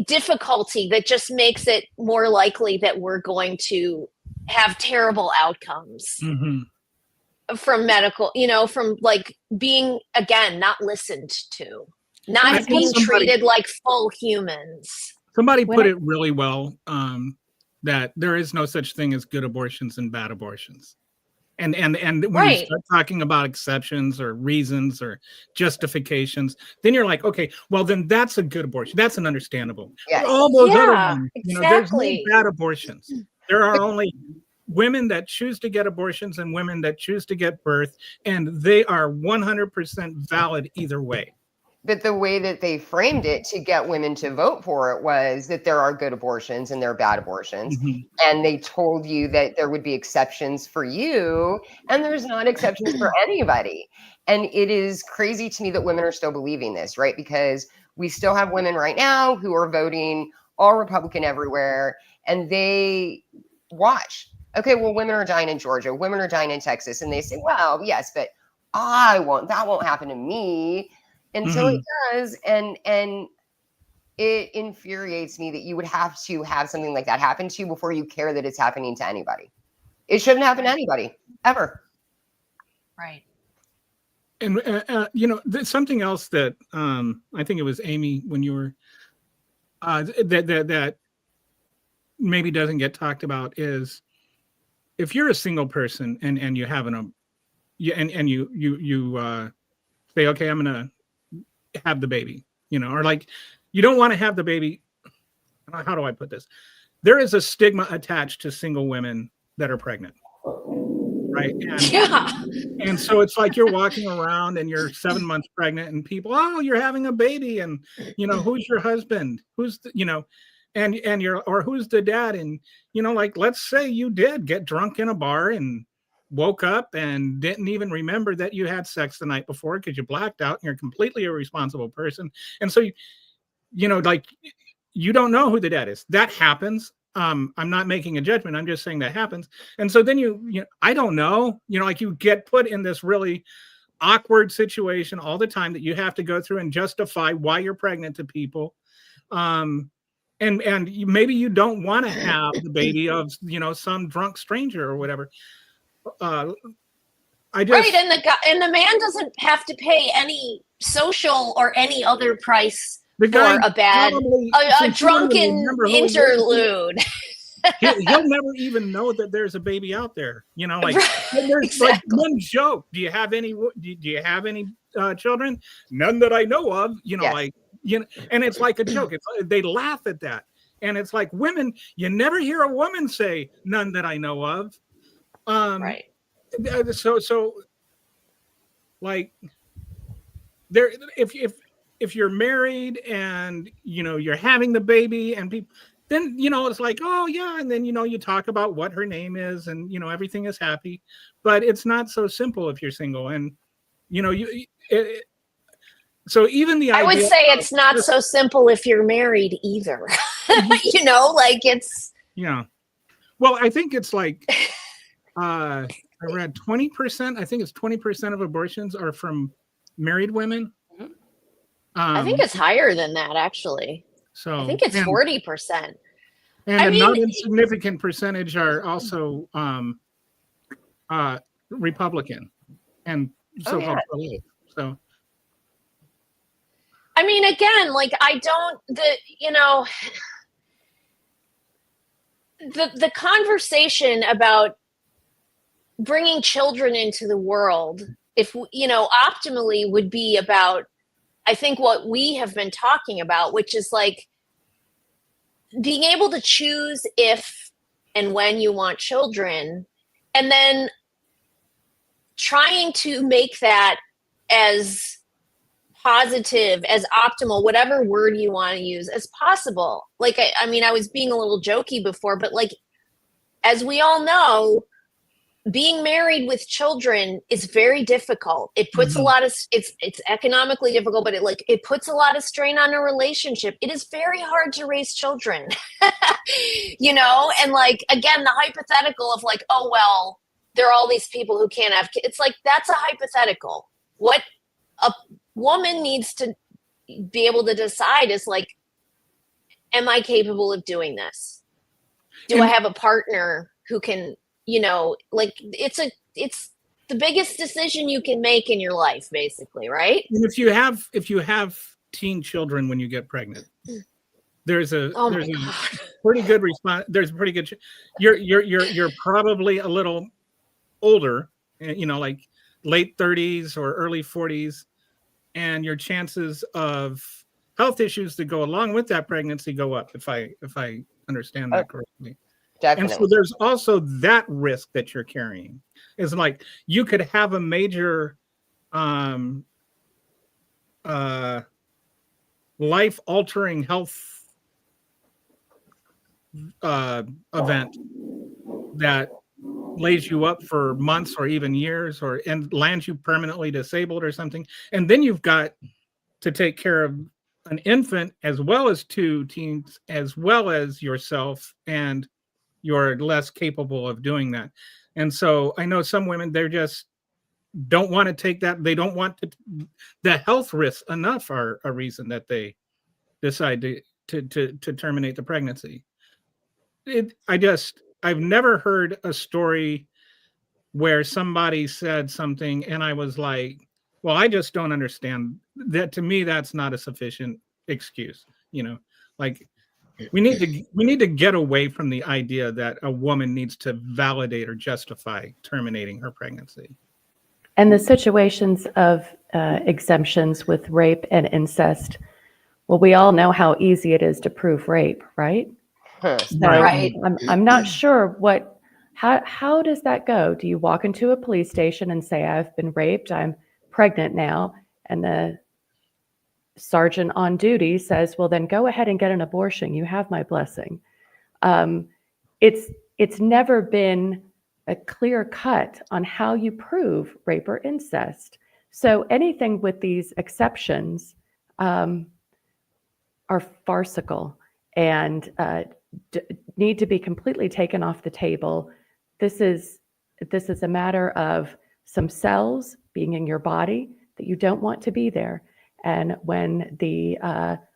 difficulty that just makes it more likely that we're going to have terrible outcomes from medical, you know, from like being, again, not listened to, not being treated like full humans. Somebody put it really well, that there is no such thing as good abortions and bad abortions. And when you start talking about exceptions or reasons or justifications, then you're like, okay, well, then that's a good abortion. That's an understandable. Yes. All those other ones, you know, there's exactly. no bad abortions. There are only women that choose to get abortions and women that choose to get birth, and they are 100% valid either way. But the way that they framed it to get women to vote for it was that there are good abortions and there are bad abortions. And they told you that there would be exceptions for you, and there's not exceptions for anybody. And it is crazy to me that women are still believing this, right? Because we still have women right now who are voting all Republican everywhere, and they watch. Okay, well, women are dying in Georgia, women are dying in Texas, and they say, well, yes, but that won't happen to me. Until it does, and it infuriates me that you would have to have something like that happen to you before you care that it's happening to anybody. It shouldn't happen to anybody, ever. Right. And, you know, something else that I think it was Amy, when you were, that maybe doesn't get talked about is, if you're a single person and you have you say, okay, I'm going to have the baby, you know, or like, you don't want to have the baby. How do I put this? There is a stigma attached to single women that are pregnant, right? And so it's like you're walking around and you're 7 months pregnant, and people, oh, you're having a baby, and you know, who's your husband? Who's the, you know, and you're, or who's the dad? And you know, like, let's say you did get drunk in a bar and woke up and didn't even remember that you had sex the night before because you blacked out and you're a completely irresponsible person. And so, you know, like, you don't know who the dad is. That happens. I'm not making a judgment. I'm just saying that happens. And so then you know, I don't know, you know, like, you get put in this really awkward situation all the time that you have to go through and justify why you're pregnant to people. And maybe you don't want to have the baby of, you know, some drunk stranger or whatever. And the man doesn't have to pay any social or any other price for a drunken interlude. He'll never even know that there's a baby out there, you know, like, there's like one joke. Do you have any children? None that I know of, you know, like, you know, and it's like a joke. They laugh at that. And it's like, women, you never hear a woman say none that I know of. Right. So like, there, if you're married and, you know, you're having the baby and people, then, you know, it's like, oh yeah. And then, you know, you talk about what her name is and, you know, everything is happy, but it's not so simple if you're single. And, you know, so even the idea, I would say it's not so simple if you're married either. You know, like, it's, yeah. Well, I think it's like, I read 20%. I think it's 20% of abortions are from married women. I think it's higher than that, actually. So I think it's 40%. And not insignificant percentage are also Republican and so-called pro-life. So, I mean, again, like, the conversation about bringing children into the world, if, you know, optimally would be about, I think, what we have been talking about, which is like being able to choose if and when you want children, and then trying to make that as positive, as optimal, whatever word you want to use, as possible. Like, I mean, I was being a little jokey before, but like, as we all know, being married with children is very difficult. It puts a lot of, it's economically difficult, but it puts a lot of strain on a relationship. It is very hard to raise children, you know? And like, again, the hypothetical of like, oh, well, there are all these people who can't have kids. It's like, that's a hypothetical. What a woman needs to be able to decide is like, am I capable of doing this? Do I have a partner who can, you know, like it's the biggest decision you can make in your life, basically, right? And if you have teen children when you get pregnant, there's a pretty good response. There's a pretty good. You're probably a little older, you know, like late 30s or early 40s, and your chances of health issues that go along with that pregnancy go up. If I understand that correctly. Definitely. And so there's also that risk that you're carrying. It's like you could have a major life-altering health event that lays you up for months or even years, and lands you permanently disabled or something. And then you've got to take care of an infant as well as two teens, as well as yourself, and you're less capable of doing that. And so I know some women, they just don't want to take that. They don't want to, the health risks enough are a reason that they decide to terminate the pregnancy. I've never heard a story where somebody said something and I was like, well, I just don't understand that. To me, that's not a sufficient excuse. You know, like we need to get away from the idea that a woman needs to validate or justify terminating her pregnancy. And the situations of exemptions with rape and incest, well, we all know how easy it is to prove rape, right? Huh. So Right. I'm not sure how does that go? Do you walk into a police station and say, I've been raped, I'm pregnant now, and the sergeant on duty says, well, then go ahead and get an abortion. You have my blessing. It's never been a clear cut on how you prove rape or incest. So anything with these exceptions are farcical and need to be completely taken off the table. This is a matter of some cells being in your body that you don't want to be there. And when the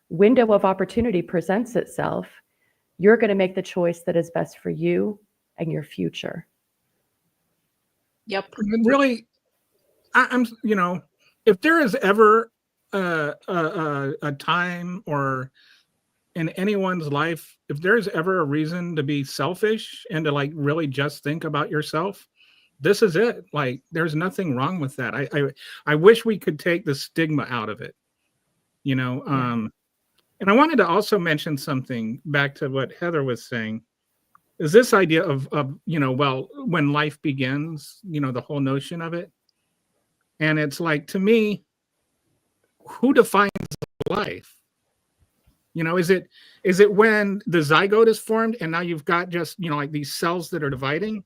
window of opportunity presents itself, you're going to make the choice that is best for you and your future. Yep. Really, I'm, you know, if there is ever a time or in anyone's life, if there's ever a reason to be selfish and to like really just think about yourself, this is it. Like, there's nothing wrong with that. I wish we could take the stigma out of it, you know. And I wanted to also mention something back to what Heather was saying, is this idea of you know, well, when life begins, you know, the whole notion of it. And it's like, to me, who defines life? You know, is it when the zygote is formed and now you've got just, you know, like these cells that are dividing?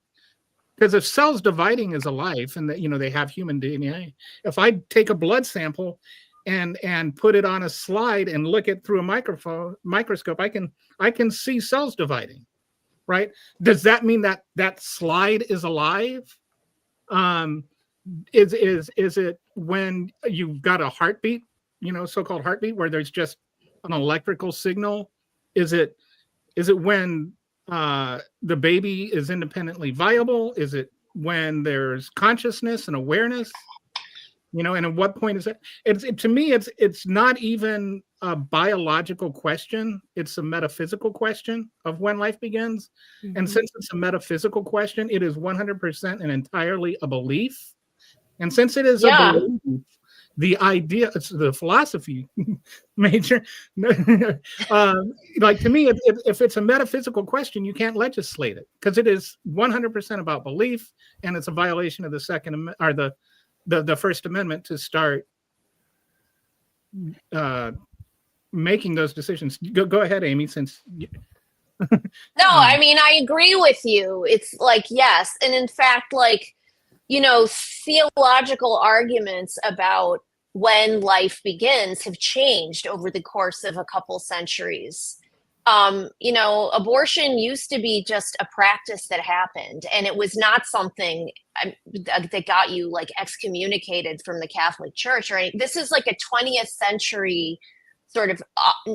Because if cells dividing is a life and that, you know, they have human DNA, if I take a blood sample and put it on a slide and look it through a microscope, I can see cells dividing, right? Does that mean that that slide is alive? Is it when you've got a heartbeat, you know, so-called heartbeat, where there's just an electrical signal? Is it when the baby is independently viable? Is it when there's consciousness and awareness? You know, and at what point is it? To me, it's not even a biological question. It's a metaphysical question of when life begins. Mm-hmm. And since it's a metaphysical question, it is 100% and entirely a belief. And since it is a belief, the idea, it's the philosophy major. Like to me, if it's a metaphysical question, you can't legislate it because it is 100% about belief, and it's a violation of the the First Amendment to start making those decisions. Go ahead, Amy. Since No, I mean, I agree with you. It's like, yes. And in fact, like, theological arguments about when life begins have changed over the course of a couple centuries. Abortion used to be just a practice that happened, and it was not something that got you like excommunicated from the Catholic Church, right? This is like a 20th century sort of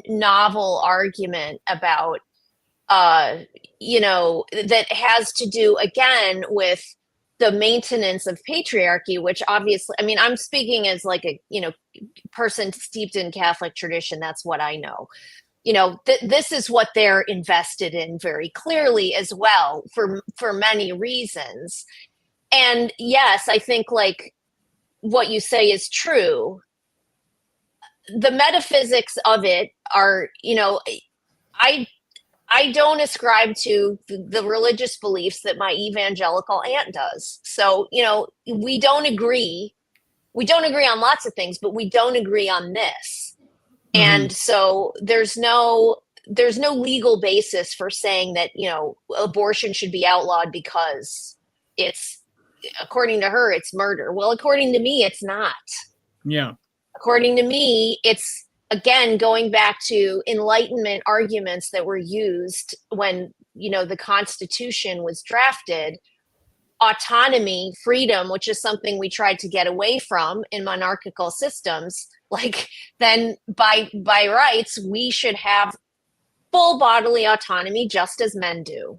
novel argument about that has to do again with the maintenance of patriarchy, which obviously, I mean, I'm speaking as like a person steeped in Catholic tradition. That's what I know. This is what they're invested in very clearly as well for many reasons. And yes, I think like what you say is true. The metaphysics of it are, I don't ascribe to the religious beliefs that my evangelical aunt does. So, we don't agree. We don't agree on lots of things, but we don't agree on this. Mm-hmm. And so there's no legal basis for saying that, abortion should be outlawed because it's, according to her, it's murder. Well, according to me, it's not. Yeah. According to me, it's, again, going back to Enlightenment arguments that were used when, the Constitution was drafted, autonomy, freedom, which is something we tried to get away from in monarchical systems, like then by rights, we should have full bodily autonomy just as men do.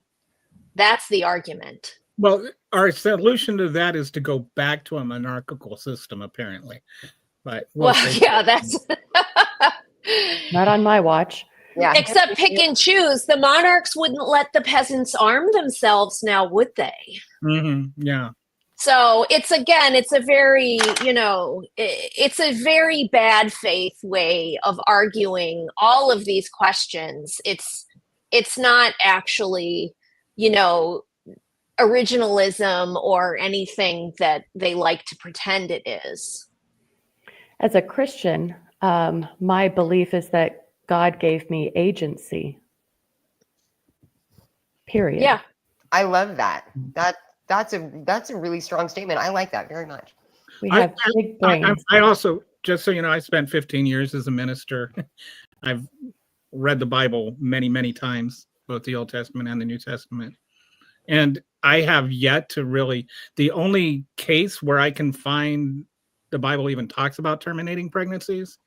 That's the argument. Well, our solution to that is to go back to a monarchical system, apparently. But yeah, that's not on my watch. Yeah. Except pick and choose. The monarchs wouldn't let the peasants arm themselves now, would they? Mm-hmm. Yeah. So it's a very, it's a very bad faith way of arguing all of these questions. It's not actually, originalism or anything that they like to pretend it is. As a Christian, my belief is that God gave me agency. Period. Yeah. I love that. That's a really strong statement. I like that very much. We have big brains. I also, just so you know, I spent 15 years as a minister. I've read the Bible many, many times, both the Old Testament and the New Testament. And I have yet to really, the only case where I can find the Bible even talks about terminating pregnancies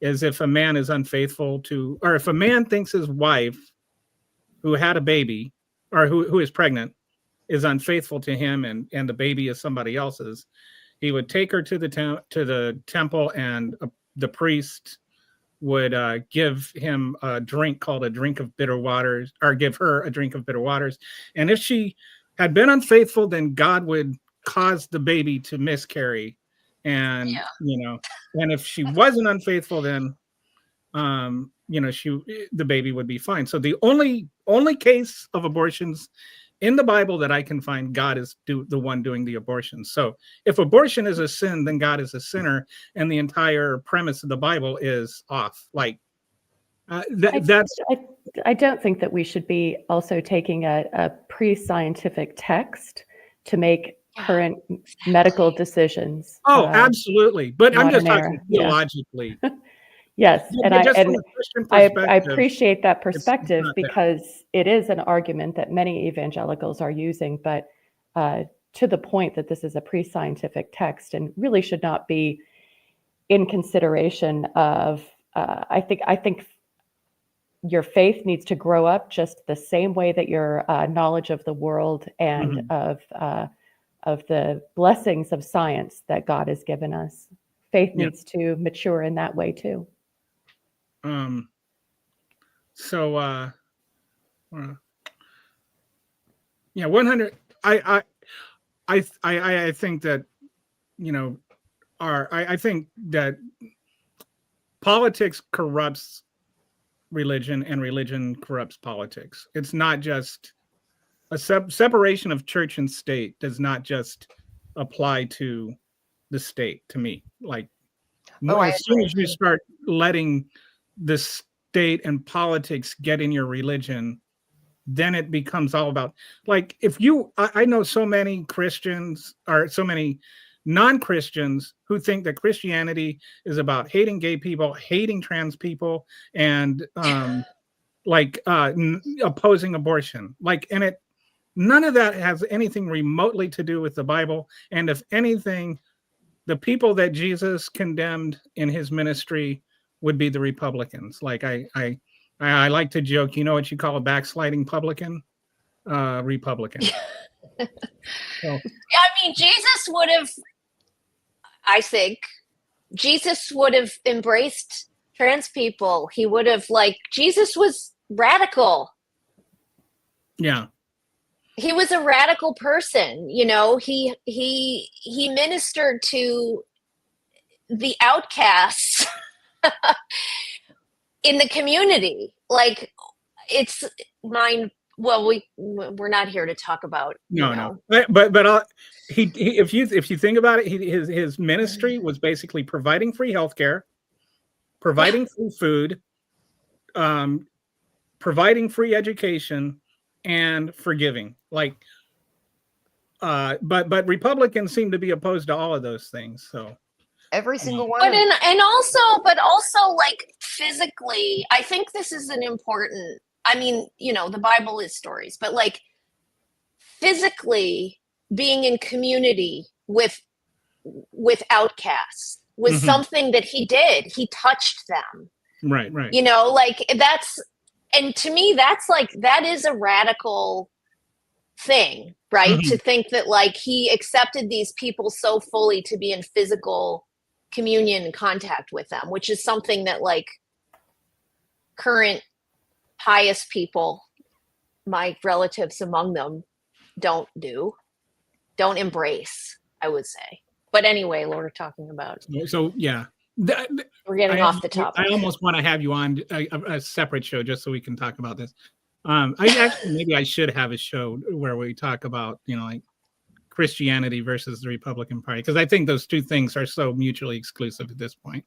is if a man is unfaithful to, or if a man thinks his wife who had a baby or who is pregnant is unfaithful to him and the baby is somebody else's, he would take her to the temple, and the priest would give him a drink called a drink of bitter waters, or give her a drink of bitter waters. And if she had been unfaithful, then God would cause the baby to miscarry. And, and if she wasn't unfaithful, then, the baby would be fine. So the only case of abortions in the Bible that I can find, God is the one doing the abortion. So if abortion is a sin, then God is a sinner, and the entire premise of the Bible is off. Like that's. I don't think that we should be also taking a pre-scientific text to make current medical decisions. Oh, absolutely. But I'm just talking theologically. Yeah. Yes, and I appreciate that perspective because it is an argument that many evangelicals are using, but to the point that this is a pre-scientific text and really should not be in consideration of. I think your faith needs to grow up just the same way that your knowledge of the world and of the blessings of science that God has given us. Faith needs to mature in that way too. So 100. I think that I think that politics corrupts religion and religion corrupts politics. It's not just a separation of church and state does not just apply to the state, to me. Like, as soon as you start letting the state and politics get in your religion, then it becomes all about, like, I know so many Christians or so many non-Christians who think that Christianity is about hating gay people, hating trans people, and opposing abortion. Like, and none of that has anything remotely to do with the Bible. And if anything, the people that Jesus condemned in his ministry would be the Republicans. Like, I like to joke, you know what you call a backsliding publican? Republican. So. Yeah, I mean, I think Jesus would have embraced trans people. He would have, Jesus was radical. Yeah. He was a radical person, he ministered to the outcasts in the community. Like, it's mine. Well, we're not here to talk about, no. But if you think about it, his ministry was basically providing free healthcare, providing free food, providing free education, and forgiving. Like, but Republicans seem to be opposed to all of those things. So every single one. But also like physically, I think this is an important. I mean, the Bible is stories, but like physically being in community with outcasts was something that he did. He touched them. Right. That's, and to me, that is a radical thing, right? To think that he accepted these people so fully to be in physical communion and contact with them, which is something that current pious people, my relatives among them, don't embrace, I would say. But anyway, what we're talking about. So yeah. We're getting off the topic. I almost want to have you on a separate show just so we can talk about this. Maybe I should have a show where we talk about, Christianity versus the Republican Party, because I think those two things are so mutually exclusive at this point.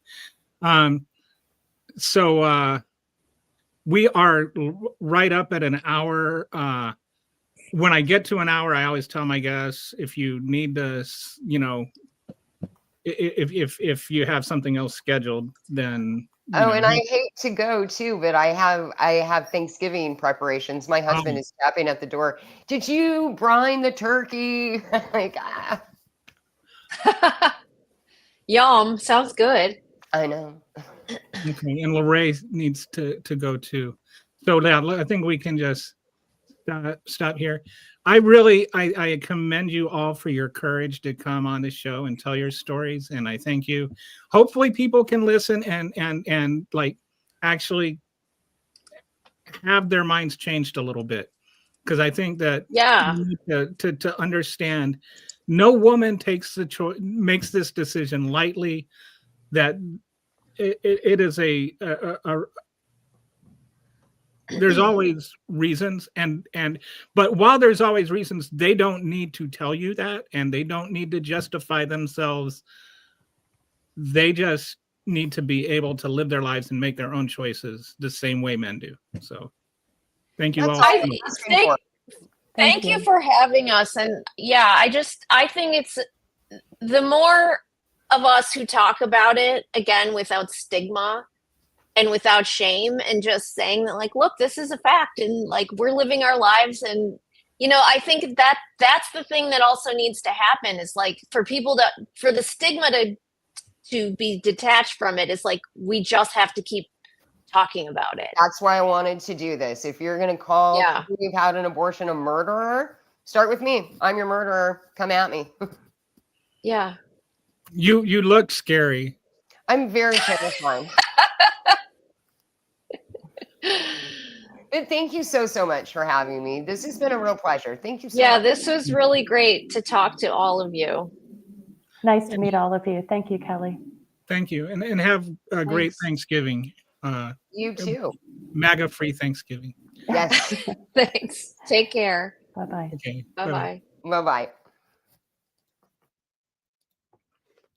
So we are right up at an hour. When I get to an hour, I always tell my guests, if you need to, if you have something else scheduled, then and I hate to go too, but I have Thanksgiving preparations. My husband is tapping at the door. Did you brine the turkey? Yum, sounds good. I know. Okay, and Lorraine needs to go too. So now I think we can just stop here. I commend you all for your courage to come on the show and tell your stories, and I thank you. Hopefully people can listen and actually have their minds changed a little bit, because I think that to understand, no woman makes this decision lightly, that it is there's always reasons, but while there's always reasons, they don't need to tell you that, and they don't need to justify themselves. They just need to be able to live their lives and make their own choices the same way men do. So thank you all. Thank you for having us. And I think it's the more of us who talk about it, again, without stigma and without shame, and just saying that, look, this is a fact, and we're living our lives. And, I think that's the thing that also needs to happen, is for people for the stigma to be detached from it, is we just have to keep talking about it. That's why I wanted to do this. If you're going to call who you've had an abortion a murderer, start with me. I'm your murderer. Come at me. Yeah. You look scary. I'm very terrified. But thank you so much for having me. This has been a real pleasure. Thank you so much. Yeah, this was really great to talk to all of you. Nice to meet all of you. Thank you, Kelly. Thank you. And have a great Thanks. Thanksgiving. You too. MAGA-free Thanksgiving. Yes. Thanks. Take care. Bye-bye. Okay. Bye bye. Bye bye.